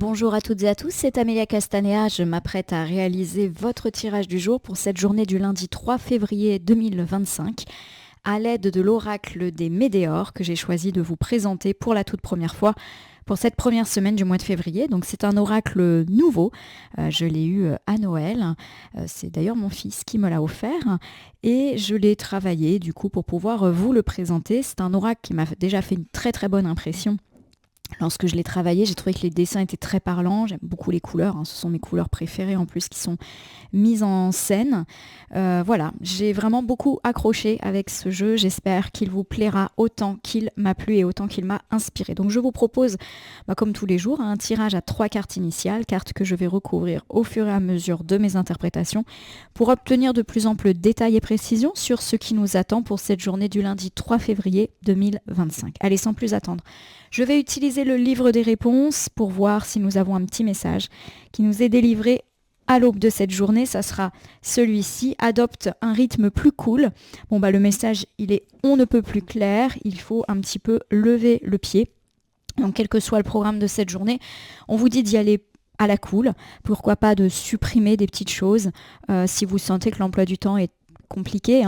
Bonjour à toutes et à tous, c'est Amélia Castanea. Je m'apprête à réaliser votre tirage du jour pour cette journée du lundi 3 février 2025 à l'aide de l'oracle des Médéors que j'ai choisi de vous présenter pour la toute première fois pour cette première semaine du mois de février. Donc c'est un oracle nouveau, je l'ai eu à Noël, c'est d'ailleurs mon fils qui me l'a offert et je l'ai travaillé du coup pour pouvoir vous le présenter. C'est un oracle qui m'a déjà fait une très très bonne impression. Lorsque je l'ai travaillé, j'ai trouvé que les dessins étaient très parlants. J'aime beaucoup les couleurs, ce sont mes couleurs préférées en plus qui sont mises en scène. Voilà, j'ai vraiment beaucoup accroché avec ce jeu. J'espère qu'il vous plaira autant qu'il m'a plu et autant qu'il m'a inspiré. Donc je vous propose, comme tous les jours, un tirage à 3 cartes initiales, cartes que je vais recouvrir au fur et à mesure de mes interprétations pour obtenir de plus amples détails et précisions sur ce qui nous attend pour cette journée du lundi 3 février 2025. Allez, sans plus attendre. Je vais utiliser le livre des réponses pour voir si nous avons un petit message qui nous est délivré à l'aube de cette journée. Ça sera celui-ci. Adopte un rythme plus cool. Le message, il est on ne peut plus clair. Il faut un petit peu lever le pied. Donc, quel que soit le programme de cette journée, on vous dit d'y aller à la cool. Pourquoi pas de supprimer des petites choses si vous sentez que l'emploi du temps est compliqué,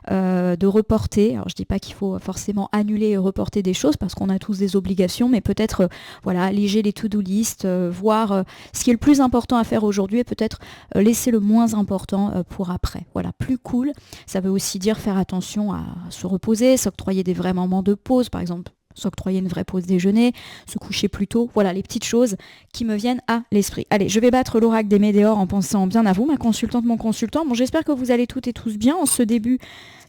de reporter. Alors je dis pas qu'il faut forcément annuler et reporter des choses parce qu'on a tous des obligations, mais peut-être alléger les to-do list, voir ce qui est le plus important à faire aujourd'hui et peut-être laisser le moins important pour après. Voilà, plus cool. Ça veut aussi dire faire attention à se reposer, s'octroyer des vrais moments de pause, par exemple s'octroyer une vraie pause déjeuner, se coucher plus tôt, voilà les petites choses qui me viennent à l'esprit. Allez, je vais battre l'oracle des Médéors en pensant bien à vous, ma consultante, mon consultant. J'espère que vous allez toutes et tous bien en ce début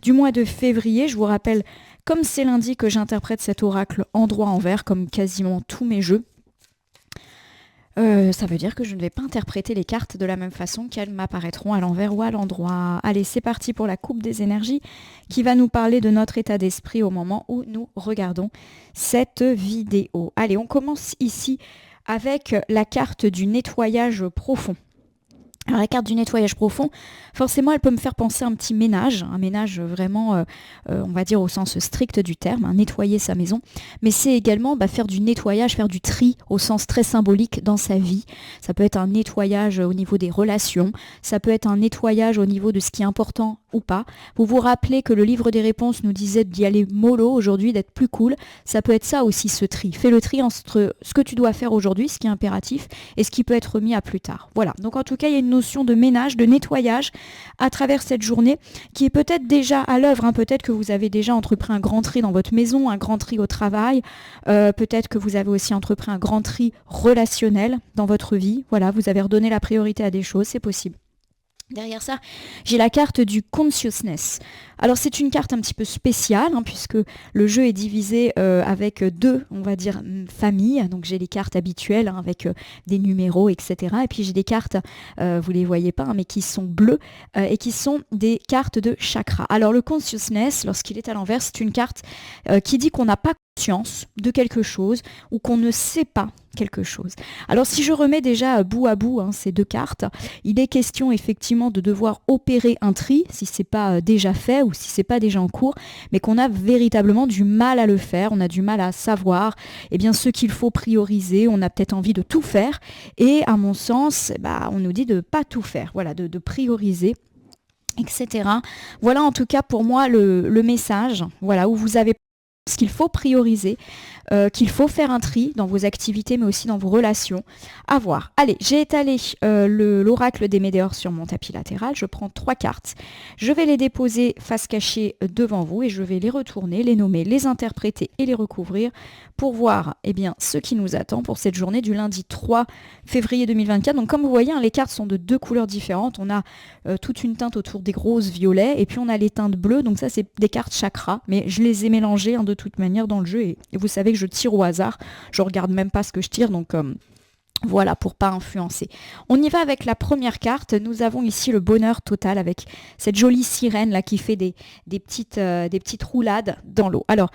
du mois de février. Je vous rappelle, comme c'est lundi, que j'interprète cet oracle en droit envers, comme quasiment tous mes jeux. Ça veut dire que je ne vais pas interpréter les cartes de la même façon qu'elles m'apparaîtront à l'envers ou à l'endroit. Allez, c'est parti pour la coupe des énergies qui va nous parler de notre état d'esprit au moment où nous regardons cette vidéo. Allez, on commence ici avec la carte du nettoyage profond. Alors la carte du nettoyage profond, forcément, elle peut me faire penser à un petit ménage, un ménage vraiment, on va dire au sens strict du terme, nettoyer sa maison, mais c'est également faire du nettoyage, faire du tri au sens très symbolique dans sa vie. Ça peut être un nettoyage au niveau des relations, ça peut être un nettoyage au niveau de ce qui est important ou pas. Vous vous rappelez que le livre des réponses nous disait d'y aller mollo aujourd'hui, d'être plus cool. Ça peut être ça aussi, ce tri. Fais le tri entre ce que tu dois faire aujourd'hui, ce qui est impératif, et ce qui peut être remis à plus tard. Voilà, donc en tout cas, il y a une notion de ménage, de nettoyage à travers cette journée qui est peut-être déjà à l'œuvre. Peut-être que vous avez déjà entrepris un grand tri dans votre maison, un grand tri au travail. Peut-être que vous avez aussi entrepris un grand tri relationnel dans votre vie. Voilà, vous avez redonné la priorité à des choses, c'est possible. Derrière ça, j'ai la carte du consciousness. Alors c'est une carte un petit peu spéciale puisque le jeu est divisé avec deux, on va dire, familles. Donc j'ai les cartes habituelles avec des numéros, etc. Et puis j'ai des cartes, vous les voyez pas, mais qui sont bleues et qui sont des cartes de chakra. Alors le consciousness, lorsqu'il est à l'envers, c'est une carte qui dit qu'on n'a pas conscience de quelque chose ou qu'on ne sait pas quelque chose. Alors si je remets déjà bout à bout ces deux cartes, il est question effectivement de devoir opérer un tri si c'est pas déjà fait ou si c'est pas déjà en cours, mais qu'on a véritablement du mal à le faire, on a du mal à savoir ce qu'il faut prioriser, on a peut-être envie de tout faire et à mon sens, on nous dit de pas tout faire, voilà, de prioriser, etc. Voilà en tout cas pour moi le message, voilà, où vous avez ce qu'il faut prioriser, qu'il faut faire un tri dans vos activités mais aussi dans vos relations. À voir. Allez, j'ai étalé l'oracle des Médéors sur mon tapis latéral. Je prends 3 cartes. Je vais les déposer face cachée devant vous et je vais les retourner, les nommer, les interpréter et les recouvrir pour voir ce qui nous attend pour cette journée du lundi 3 février 2024. Donc comme vous voyez, les cartes sont de 2 couleurs différentes. On a toute une teinte autour des roses violets et puis on a les teintes bleues. Donc ça, c'est des cartes chakra, mais je les ai mélangées de toute manière dans le jeu et vous savez que je tire au hasard. Je regarde même pas ce que je tire, donc voilà, pour pas influencer. On y va avec la première carte. Nous avons ici le bonheur total avec cette jolie sirène là qui fait des petites roulades dans l'eau. Alors,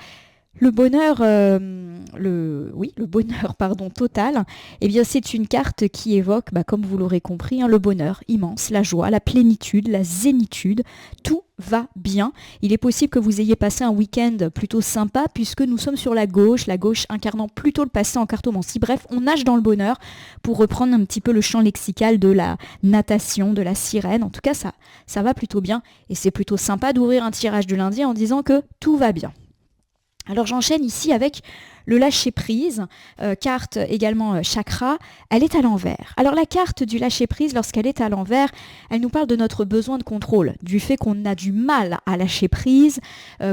Le bonheur, le bonheur pardon, total, eh bien, c'est une carte qui évoque, comme vous l'aurez compris, le bonheur immense, la joie, la plénitude, la zénitude, tout va bien. Il est possible que vous ayez passé un week-end plutôt sympa puisque nous sommes sur la gauche incarnant plutôt le passé en cartomancie. Bref, on nage dans le bonheur pour reprendre un petit peu le champ lexical de la natation, de la sirène. En tout cas, ça va plutôt bien et c'est plutôt sympa d'ouvrir un tirage de lundi en disant que tout va bien. Alors j'enchaîne ici avec le lâcher-prise, carte également chakra, elle est à l'envers. Alors la carte du lâcher-prise, lorsqu'elle est à l'envers, elle nous parle de notre besoin de contrôle, du fait qu'on a du mal à lâcher prise,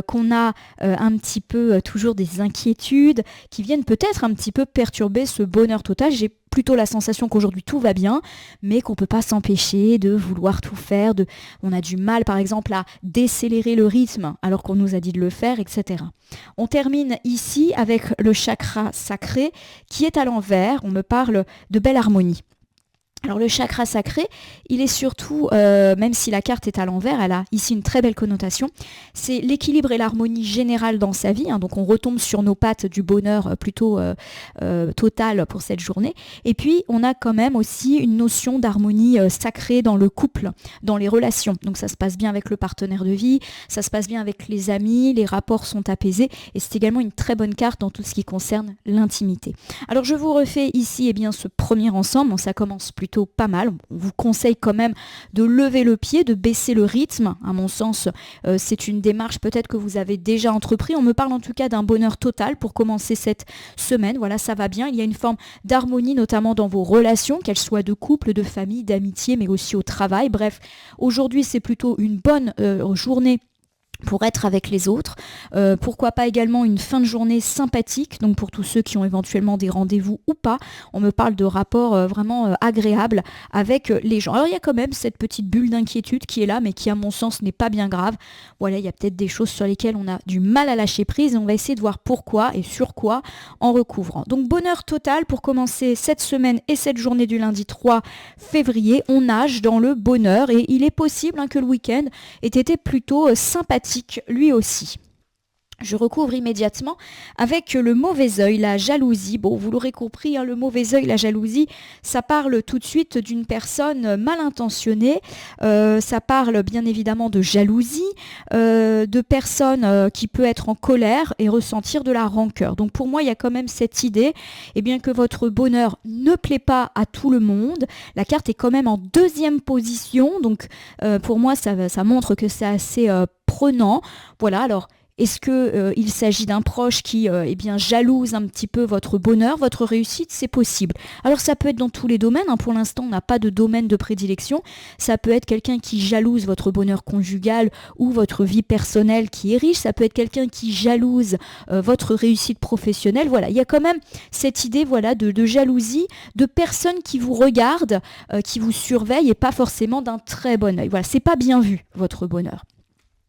qu'on a un petit peu toujours des inquiétudes qui viennent peut-être un petit peu perturber ce bonheur total. J'ai plutôt la sensation qu'aujourd'hui tout va bien, mais qu'on ne peut pas s'empêcher de vouloir tout faire. On a du mal par exemple à décélérer le rythme alors qu'on nous a dit de le faire, etc. On termine ici avec le chakra sacré qui est à l'envers. On me parle de belle harmonie. Alors le chakra sacré, il est surtout, même si la carte est à l'envers, elle a ici une très belle connotation, c'est l'équilibre et l'harmonie générale dans sa vie, donc on retombe sur nos pattes du bonheur plutôt total pour cette journée, et puis on a quand même aussi une notion d'harmonie sacrée dans le couple, dans les relations, donc ça se passe bien avec le partenaire de vie, ça se passe bien avec les amis, les rapports sont apaisés, et c'est également une très bonne carte dans tout ce qui concerne l'intimité. Alors je vous refais ici ce premier ensemble, ça commence plutôt pas mal. On vous conseille quand même de lever le pied, de baisser le rythme. À mon sens, c'est une démarche peut-être que vous avez déjà entrepris. On me parle en tout cas d'un bonheur total pour commencer cette semaine. Voilà, ça va bien. Il y a une forme d'harmonie, notamment dans vos relations, qu'elles soient de couple, de famille, d'amitié, mais aussi au travail. Bref, aujourd'hui, c'est plutôt une bonne journée pour être avec les autres. Pourquoi pas également une fin de journée sympathique, donc pour tous ceux qui ont éventuellement des rendez-vous ou pas. On me parle de rapports vraiment agréables avec les gens. Alors il y a quand même cette petite bulle d'inquiétude qui est là, mais qui à mon sens n'est pas bien grave. Voilà, il y a peut-être des choses sur lesquelles on a du mal à lâcher prise et on va essayer de voir pourquoi et sur quoi en recouvrant. Donc bonheur total pour commencer cette semaine et cette journée du lundi 3 février. On nage dans le bonheur et il est possible que le week-end ait été plutôt sympathique lui aussi. Je recouvre immédiatement avec le mauvais œil, la jalousie. Bon, vous l'aurez compris, le mauvais œil, la jalousie, ça parle tout de suite d'une personne mal intentionnée. Ça parle bien évidemment de jalousie, de personnes qui peut être en colère et ressentir de la rancœur. Donc pour moi, il y a quand même cette idée, que votre bonheur ne plaît pas à tout le monde. La carte est quand même en deuxième position, donc pour moi, ça montre que c'est assez prenant. Voilà, alors est-ce qu'il s'agit d'un proche qui jalouse un petit peu votre bonheur, votre réussite? C'est possible. Alors ça peut être dans tous les domaines, pour l'instant on n'a pas de domaine de prédilection. Ça peut être quelqu'un qui jalouse votre bonheur conjugal ou votre vie personnelle qui est riche. Ça peut être quelqu'un qui jalouse votre réussite professionnelle. Voilà, il y a quand même cette idée de jalousie, de personnes qui vous regardent, qui vous surveillent et pas forcément d'un très bon œil. Voilà, c'est pas bien vu votre bonheur.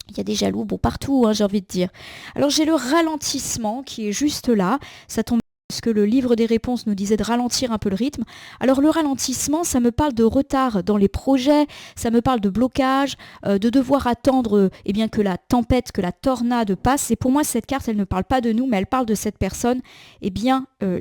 Il y a des jaloux, partout, j'ai envie de dire. Alors j'ai le ralentissement qui est juste là. Ça tombe parce que le livre des réponses nous disait de ralentir un peu le rythme. Alors le ralentissement, ça me parle de retard dans les projets, ça me parle de blocage, de devoir attendre que la tempête, que la tornade passe. Et pour moi, cette carte, elle ne parle pas de nous, mais elle parle de cette personne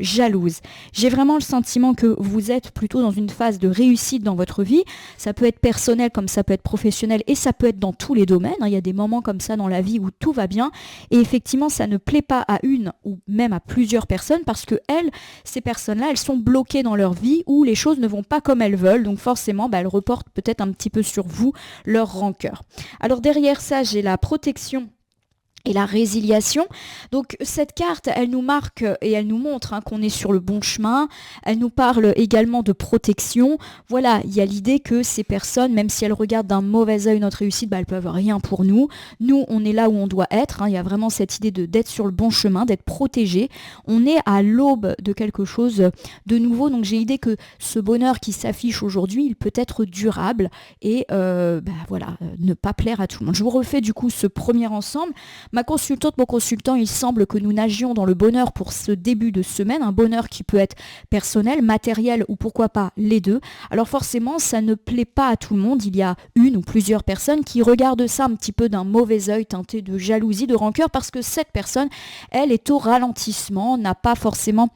jalouse. J'ai vraiment le sentiment que vous êtes plutôt dans une phase de réussite dans votre vie. Ça peut être personnel comme ça peut être professionnel et ça peut être dans tous les domaines. Il y a des moments comme ça dans la vie où tout va bien et effectivement, ça ne plaît pas à une ou même à plusieurs personnes parce que ces personnes-là, elles sont bloquées dans leur vie où les choses ne vont pas comme elles veulent. Donc forcément, elles reportent peut-être un petit peu sur vous leur rancœur. Alors derrière ça, j'ai la protection et la résiliation. Donc cette carte, elle nous marque et elle nous montre qu'on est sur le bon chemin. Elle nous parle également de protection. Voilà, il y a l'idée que ces personnes, même si elles regardent d'un mauvais œil notre réussite, elles peuvent rien pour nous. Nous, on est là où on doit être. Il y a vraiment cette idée d'être sur le bon chemin, d'être protégé. On est à l'aube de quelque chose de nouveau. Donc j'ai l'idée que ce bonheur qui s'affiche aujourd'hui, il peut être durable et ne pas plaire à tout le monde. Je vous refais du coup ce premier ensemble. Ma consultante, mon consultant, il semble que nous nagions dans le bonheur pour ce début de semaine, un bonheur qui peut être personnel, matériel ou pourquoi pas les deux. Alors forcément, ça ne plaît pas à tout le monde. Il y a une ou plusieurs personnes qui regardent ça un petit peu d'un mauvais œil, teinté de jalousie, de rancœur, parce que cette personne, elle est au ralentissement, n'a pas forcément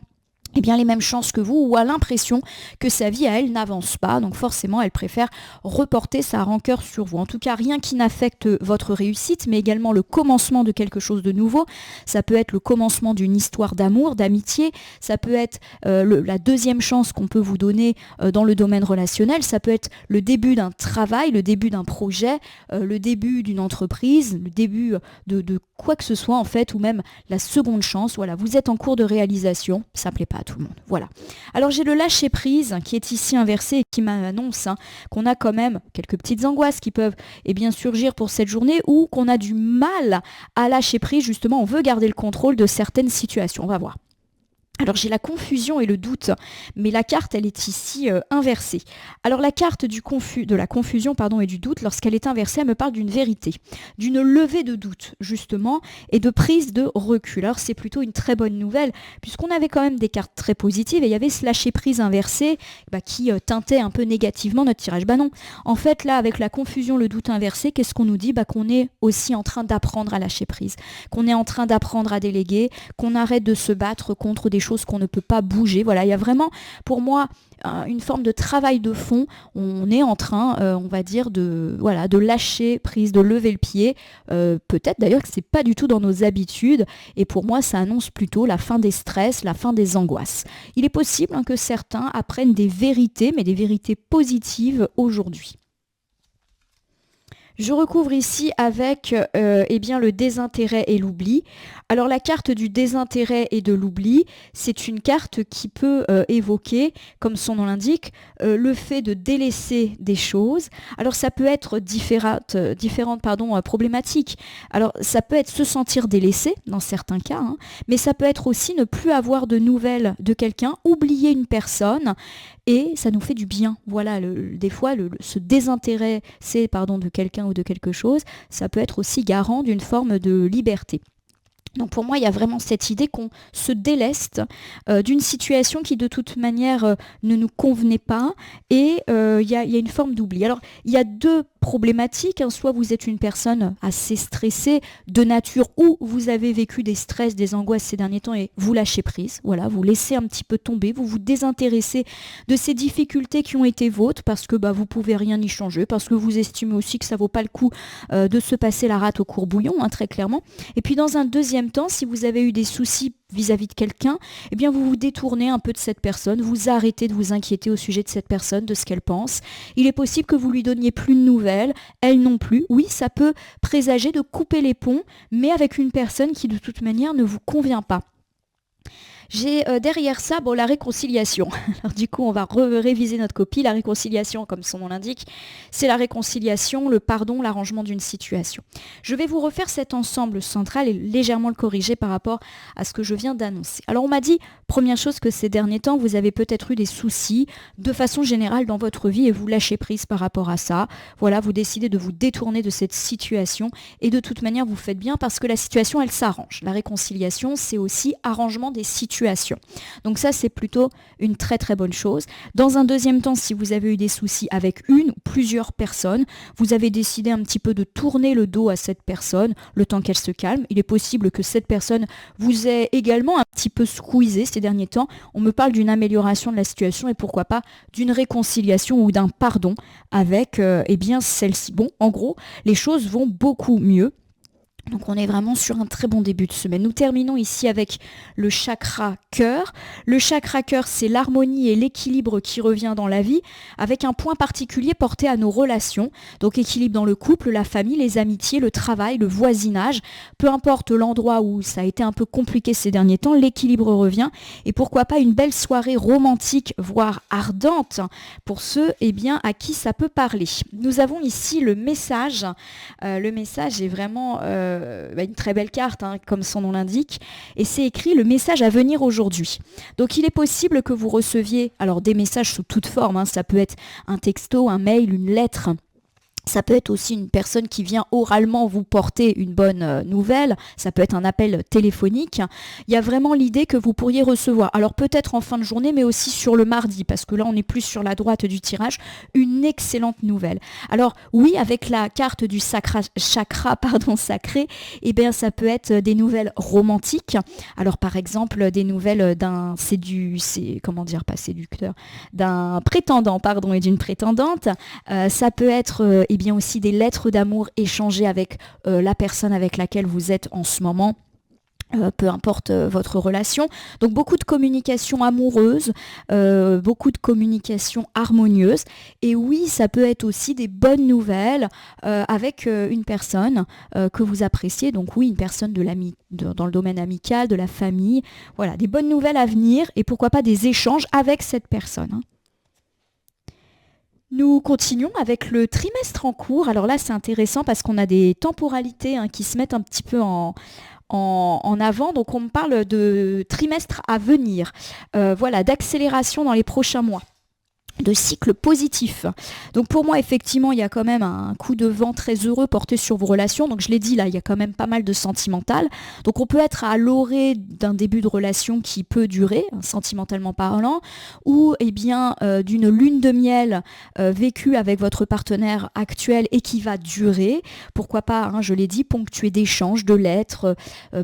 les mêmes chances que vous, ou a l'impression que sa vie à elle n'avance pas, donc forcément elle préfère reporter sa rancœur sur vous. En tout cas, rien qui n'affecte votre réussite, mais également le commencement de quelque chose de nouveau. Ça peut être le commencement d'une histoire d'amour, d'amitié, ça peut être la deuxième chance qu'on peut vous donner dans le domaine relationnel, ça peut être le début d'un travail, le début d'un projet, le début d'une entreprise, le début de quoi que ce soit en fait, ou même la seconde chance. Voilà, vous êtes en cours de réalisation, ça ne plaît pas à tout le monde. Voilà. Alors j'ai le lâcher prise qui est ici inversé et qui m'annonce qu'on a quand même quelques petites angoisses qui peuvent surgir pour cette journée, ou qu'on a du mal à lâcher prise. Justement, on veut garder le contrôle de certaines situations. On va voir. Alors j'ai la confusion et le doute, mais la carte elle est ici inversée. Alors la carte de la confusion et du doute, lorsqu'elle est inversée, elle me parle d'une vérité, d'une levée de doute justement, et de prise de recul. Alors c'est plutôt une très bonne nouvelle, puisqu'on avait quand même des cartes très positives, et il y avait ce lâcher prise inversé qui teintait un peu négativement notre tirage. Non, en fait là avec la confusion, le doute inversé, qu'est-ce qu'on nous dit? Qu'on est aussi en train d'apprendre à lâcher prise, qu'on est en train d'apprendre à déléguer, qu'on arrête de se battre contre des choses qu'on ne peut pas bouger. Voilà, il y a vraiment pour moi une forme de travail de fond. On est en train, on va dire, de lâcher prise, de lever le pied. Peut-être d'ailleurs que c'est pas du tout dans nos habitudes, et pour moi ça annonce plutôt la fin des stress, la fin des angoisses. Il est possible que certains apprennent des vérités, mais des vérités positives aujourd'hui. Je recouvre ici avec le désintérêt et l'oubli. Alors la carte du désintérêt et de l'oubli, c'est une carte qui peut évoquer, comme son nom l'indique, le fait de délaisser des choses. Alors ça peut être différentes problématiques. Alors ça peut être se sentir délaissé dans certains cas, mais ça peut être aussi ne plus avoir de nouvelles de quelqu'un, oublier une personne, et ça nous fait du bien. Voilà, des fois, se désintéresser de quelqu'un ou de quelque chose, ça peut être aussi garant d'une forme de liberté. Donc pour moi, il y a vraiment cette idée qu'on se déleste d'une situation qui de toute manière ne nous convenait pas, et il y a une forme d'oubli. Alors il y a deux problématiques, soit vous êtes une personne assez stressée de nature, ou vous avez vécu des stress, des angoisses ces derniers temps et vous lâchez prise, voilà, vous laissez un petit peu tomber, vous vous désintéressez de ces difficultés qui ont été vôtres parce que vous pouvez rien y changer, parce que vous estimez aussi que ça vaut pas le coup de se passer la rate au courbouillon, très clairement. Et puis dans un deuxième temps, si vous avez eu des soucis vis-à-vis de quelqu'un, vous vous détournez un peu de cette personne, vous arrêtez de vous inquiéter au sujet de cette personne, de ce qu'elle pense. Il est possible que vous lui donniez plus de nouvelles, elle non plus. Oui, ça peut présager de couper les ponts, mais avec une personne qui de toute manière ne vous convient pas. J'ai derrière ça la réconciliation. Alors du coup, on va réviser notre copie. La réconciliation, comme son nom l'indique, c'est la réconciliation, le pardon, l'arrangement d'une situation. Je vais vous refaire cet ensemble central et légèrement le corriger par rapport à ce que je viens d'annoncer. Alors on m'a dit, première chose, que ces derniers temps, vous avez peut-être eu des soucis de façon générale dans votre vie et vous lâchez prise par rapport à ça. Voilà, vous décidez de vous détourner de cette situation, et de toute manière, vous faites bien parce que la situation, elle s'arrange. La réconciliation, c'est aussi arrangement des situations. Donc ça, c'est plutôt une très très bonne chose. Dans un deuxième temps, si vous avez eu des soucis avec une ou plusieurs personnes, vous avez décidé un petit peu de tourner le dos à cette personne le temps qu'elle se calme. Il est possible que cette personne vous ait également un petit peu squeezé ces derniers temps. On me parle d'une amélioration de la situation, et pourquoi pas d'une réconciliation ou d'un pardon avec celle-ci. Bon, en gros, les choses vont beaucoup mieux. Donc on est vraiment sur un très bon début de semaine. Nous terminons ici avec le chakra cœur. Le chakra cœur, c'est l'harmonie et l'équilibre qui revient dans la vie, avec un point particulier porté à nos relations. Donc équilibre dans le couple, la famille, les amitiés, le travail, le voisinage. Peu importe l'endroit où ça a été un peu compliqué ces derniers temps, l'équilibre revient. Et pourquoi pas une belle soirée romantique, voire ardente, pour ceux à qui ça peut parler. Nous avons ici le message. Le message est vraiment... une très belle carte, comme son nom l'indique, et c'est écrit le message à venir aujourd'hui. Donc il est possible que vous receviez des messages sous toute forme, ça peut être un texto, un mail, une lettre, Ça peut être aussi une personne qui vient oralement vous porter une bonne nouvelle. Ça peut être un appel téléphonique. Il y a vraiment l'idée que vous pourriez recevoir, alors peut-être en fin de journée, mais aussi sur le mardi, parce que là on est plus sur la droite du tirage, une excellente nouvelle. Alors oui, avec la carte du chakra sacré, eh bien ça peut être des nouvelles romantiques. Alors par exemple des nouvelles d'un d'un prétendant et d'une prétendante. Ça peut être et bien aussi des lettres d'amour échangées avec la personne avec laquelle vous êtes en ce moment. Peu importe votre relation. Donc beaucoup de communication amoureuse, beaucoup de communication harmonieuse. Et oui, ça peut être aussi des bonnes nouvelles avec une personne que vous appréciez. Donc oui, une personne dans le domaine amical, de la famille. Voilà, des bonnes nouvelles à venir et pourquoi pas des échanges avec cette personne. Hein. Nous continuons avec le trimestre en cours. Alors là, c'est intéressant parce qu'on a des temporalités qui se mettent un petit peu en avant. Donc on me parle de trimestre à venir, d'accélération dans les prochains mois, de cycle positif. Donc pour moi, effectivement, il y a quand même un coup de vent très heureux porté sur vos relations. Donc je l'ai dit, là, il y a quand même pas mal de sentimental. Donc on peut être à l'orée d'un début de relation qui peut durer, sentimentalement parlant, ou d'une lune de miel vécue avec votre partenaire actuel et qui va durer. Pourquoi pas, je l'ai dit, ponctué d'échanges, de lettres,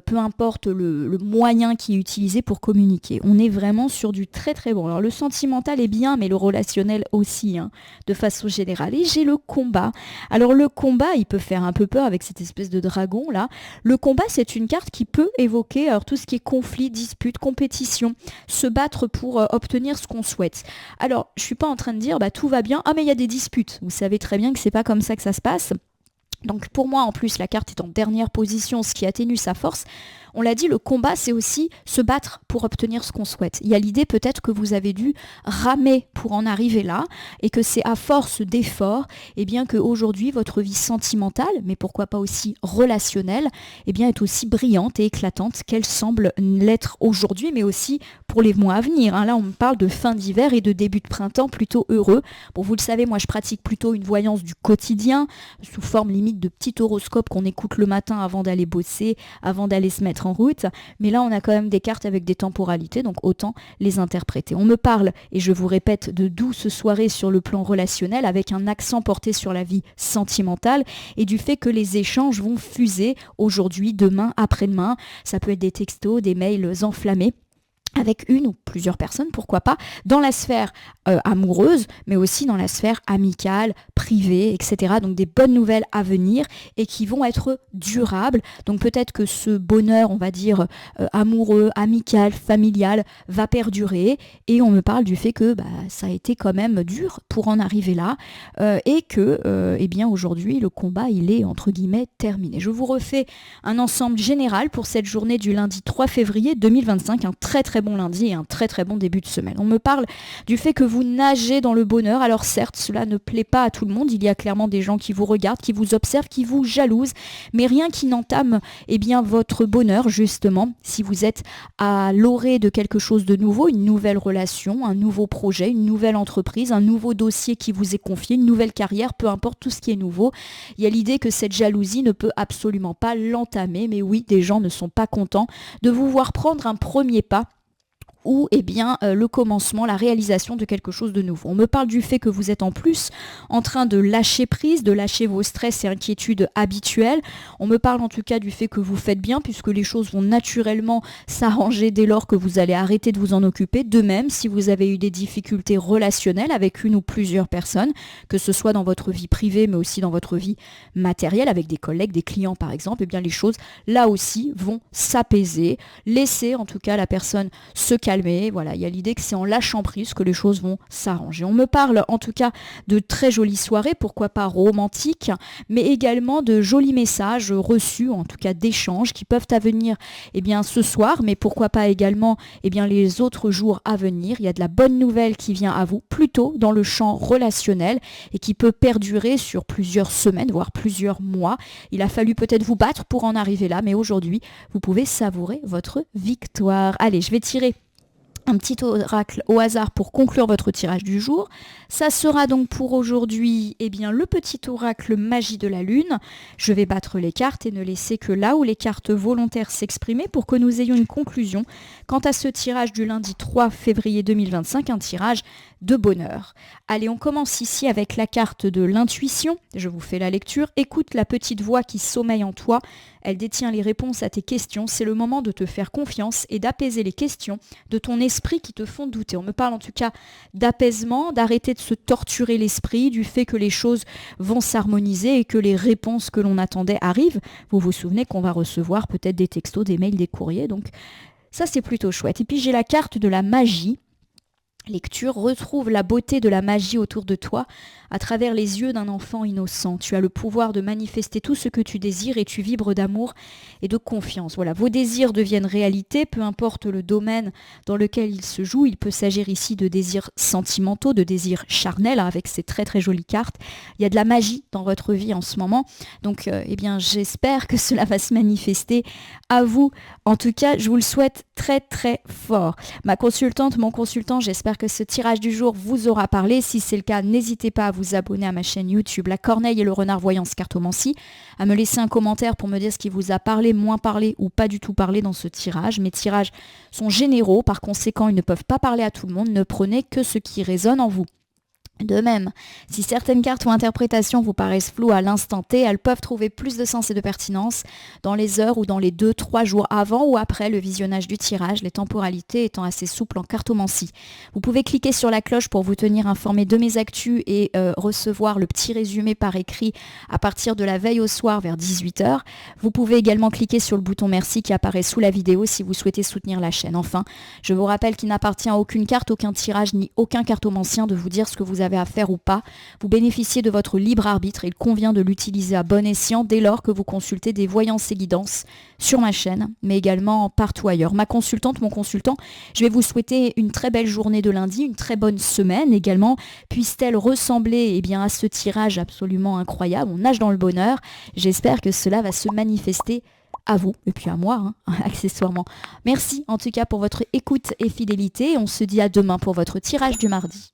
peu importe le moyen qui est utilisé pour communiquer. On est vraiment sur du très très bon. Alors le sentimental est bien, mais le relationnel aussi, de façon générale. Et j'ai le combat. Alors le combat, il peut faire un peu peur avec cette espèce de dragon là. Le combat, c'est une carte qui peut évoquer tout ce qui est conflit, dispute, compétition, se battre pour obtenir ce qu'on souhaite. Alors, je suis pas en train de dire tout va bien, mais il y a des disputes. Vous savez très bien que c'est pas comme ça que ça se passe. Donc pour moi, en plus, la carte est en dernière position, ce qui atténue sa force. On l'a dit, le combat, c'est aussi se battre pour obtenir ce qu'on souhaite. Il y a l'idée peut-être que vous avez dû ramer pour en arriver là et que c'est à force d'efforts qu'aujourd'hui, votre vie sentimentale, mais pourquoi pas aussi relationnelle, est aussi brillante et éclatante qu'elle semble l'être aujourd'hui, mais aussi pour les mois à venir. Là, on me parle de fin d'hiver et de début de printemps plutôt heureux. Bon, vous le savez, moi, je pratique plutôt une voyance du quotidien, sous forme limite de petit horoscope qu'on écoute le matin avant d'aller bosser, avant d'aller se mettre en route, mais là on a quand même des cartes avec des temporalités, donc autant les interpréter. On me parle, et je vous répète, de douces soirées sur le plan relationnel avec un accent porté sur la vie sentimentale et du fait que les échanges vont fuser aujourd'hui, demain, après-demain. Ça peut être des textos, des mails enflammés avec une ou plusieurs personnes, pourquoi pas, dans la sphère amoureuse, mais aussi dans la sphère amicale, privée, etc. Donc des bonnes nouvelles à venir et qui vont être durables. Donc peut-être que ce bonheur, on va dire, amoureux, amical, familial, va perdurer. Et on me parle du fait que ça a été quand même dur pour en arriver là et que, aujourd'hui, le combat, il est, entre guillemets, terminé. Je vous refais un ensemble général pour cette journée du lundi 3 février 2025, un très très bon lundi et un très très bon début de semaine. On me parle du fait que vous nagez dans le bonheur. Alors certes, cela ne plaît pas à tout le monde. Il y a clairement des gens qui vous regardent, qui vous observent, qui vous jalousent, mais rien qui n'entame votre bonheur justement. Si vous êtes à l'orée de quelque chose de nouveau, une nouvelle relation, un nouveau projet, une nouvelle entreprise, un nouveau dossier qui vous est confié, une nouvelle carrière, peu importe tout ce qui est nouveau, il y a l'idée que cette jalousie ne peut absolument pas l'entamer. Mais oui, des gens ne sont pas contents de vous voir prendre un premier pas ou le commencement, la réalisation de quelque chose de nouveau. On me parle du fait que vous êtes en plus en train de lâcher prise, de lâcher vos stress et inquiétudes habituelles. On me parle en tout cas du fait que vous faites bien puisque les choses vont naturellement s'arranger dès lors que vous allez arrêter de vous en occuper. De même, si vous avez eu des difficultés relationnelles avec une ou plusieurs personnes, que ce soit dans votre vie privée mais aussi dans votre vie matérielle, avec des collègues, des clients par exemple, les choses là aussi vont s'apaiser. Laissez en tout cas la personne se calmer. Voilà, il y a l'idée que c'est en lâchant prise que les choses vont s'arranger. On me parle en tout cas de très jolies soirées, pourquoi pas romantiques, mais également de jolis messages reçus, en tout cas d'échanges qui peuvent venir ce soir, mais pourquoi pas également les autres jours à venir. Il y a de la bonne nouvelle qui vient à vous, plutôt dans le champ relationnel et qui peut perdurer sur plusieurs semaines, voire plusieurs mois. Il a fallu peut-être vous battre pour en arriver là, mais aujourd'hui, vous pouvez savourer votre victoire. Allez, je vais tirer un petit oracle au hasard pour conclure votre tirage du jour. Ça sera donc pour aujourd'hui le petit oracle magie de la lune. Je vais battre les cartes et ne laisser que là où les cartes volontaires s'exprimer pour que nous ayons une conclusion quant à ce tirage du lundi 3 février 2025, un tirage de bonheur. Allez, on commence ici avec la carte de l'intuition. Je vous fais la lecture. Écoute la petite voix qui sommeille en toi. Elle détient les réponses à tes questions. C'est le moment de te faire confiance et d'apaiser les questions de ton esprit qui te font douter. On me parle en tout cas d'apaisement, d'arrêter de se torturer l'esprit, du fait que les choses vont s'harmoniser et que les réponses que l'on attendait arrivent. Vous vous souvenez qu'on va recevoir peut-être des textos, des mails, des courriers. Donc ça, c'est plutôt chouette. Et puis j'ai la carte de la magie. Lecture, retrouve la beauté de la magie autour de toi à travers les yeux d'un enfant innocent. Tu as le pouvoir de manifester tout ce que tu désires et tu vibres d'amour et de confiance. Voilà, vos désirs deviennent réalité, peu importe le domaine dans lequel ils se jouent. Il peut s'agir ici de désirs sentimentaux, de désirs charnels, avec ces très très jolies cartes. Il y a de la magie dans votre vie en ce moment. Donc, j'espère que cela va se manifester à vous. En tout cas, je vous le souhaite très très fort. Ma consultante, mon consultant, j'espère que ce tirage du jour vous aura parlé. Si c'est le cas, n'hésitez pas à vous abonner à ma chaîne YouTube La Corneille et le Renard Voyance Cartomancie, à me laisser un commentaire pour me dire ce qui vous a parlé, moins parlé ou pas du tout parlé dans ce tirage. Mes tirages sont généraux, par conséquent ils ne peuvent pas parler à tout le monde. Ne prenez que ce qui résonne en vous. De même, si certaines cartes ou interprétations vous paraissent floues à l'instant T, elles peuvent trouver plus de sens et de pertinence dans les heures ou dans les 2-3 jours avant ou après le visionnage du tirage, les temporalités étant assez souples en cartomancie. Vous pouvez cliquer sur la cloche pour vous tenir informé de mes actus et recevoir le petit résumé par écrit à partir de la veille au soir vers 18h. Vous pouvez également cliquer sur le bouton merci qui apparaît sous la vidéo si vous souhaitez soutenir la chaîne. Enfin, je vous rappelle qu'il n'appartient à aucune carte, aucun tirage ni aucun cartomancien de vous dire ce que vous avez à faire ou pas. Vous bénéficiez de votre libre arbitre et il convient de l'utiliser à bon escient dès lors que vous consultez des voyances et guidances sur ma chaîne, mais également partout ailleurs. Ma consultante, mon consultant, je vais vous souhaiter une très belle journée de lundi, une très bonne semaine également. Puisse-t-elle ressembler à ce tirage absolument incroyable. On nage dans le bonheur. J'espère que cela va se manifester à vous et puis à moi, accessoirement. Merci en tout cas pour votre écoute et fidélité. On se dit à demain pour votre tirage du mardi.